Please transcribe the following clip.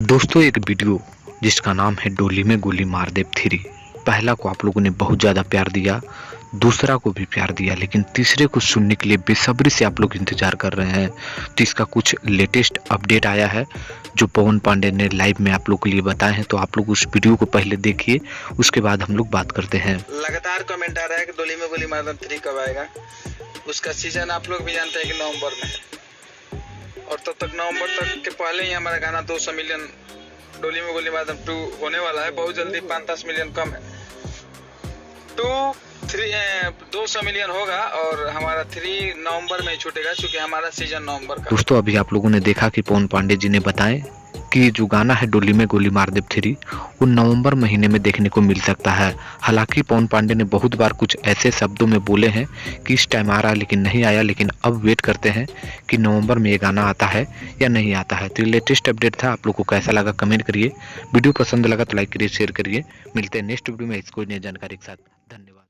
दोस्तों एक वीडियो जिसका नाम है डोली में गोली मार दे 3। पहला को आप लोगों ने बहुत ज़्यादा प्यार दिया, दूसरा को भी प्यार दिया, लेकिन तीसरे को सुनने के लिए बेसब्री से आप लोग इंतजार कर रहे हैं। तो इसका कुछ लेटेस्ट अपडेट आया है जो पवन पांडे ने लाइव में आप लोग के लिए बताए हैं। तो आप लोग उस वीडियो को पहले देखिए, उसके बाद हम लोग बात करते हैं। लगातार कमेंट आ रहा है कि डोली में गोली मार दे 3 कब आएगा। उसका सीजन आप लोग भी जानते हैं कि नवंबर में है, और तब तक नवंबर तक के पहले ही हमारा गाना 200 मिलियन डोली में गोली मार दे 2 होने वाला है। बहुत जल्दी 5-10 मिलियन कम है, 200 मिलियन होगा और हमारा 3 नवंबर में ही छूटेगा, क्योंकि हमारा सीजन नवंबर का। दोस्तों अभी आप लोगों ने देखा कि पवन पांडे जी ने बताएं कि जो गाना है डोली में गोली मार दे 3 वो नवंबर महीने में देखने को मिल सकता है। हालांकि पवन पांडे ने बहुत बार कुछ ऐसे शब्दों में बोले हैं कि इस टाइम आ रहा है लेकिन नहीं आया, लेकिन अब वेट करते हैं कि नवंबर में ये गाना आता है या नहीं आता है। तो ये लेटेस्ट अपडेट था, आप लोग को कैसा लगा कमेंट करिए। वीडियो पसंद लगा तो लाइक करिए, शेयर करिए। मिलते हैं नेक्स्ट वीडियो में इसको नई जानकारी के साथ। धन्यवाद।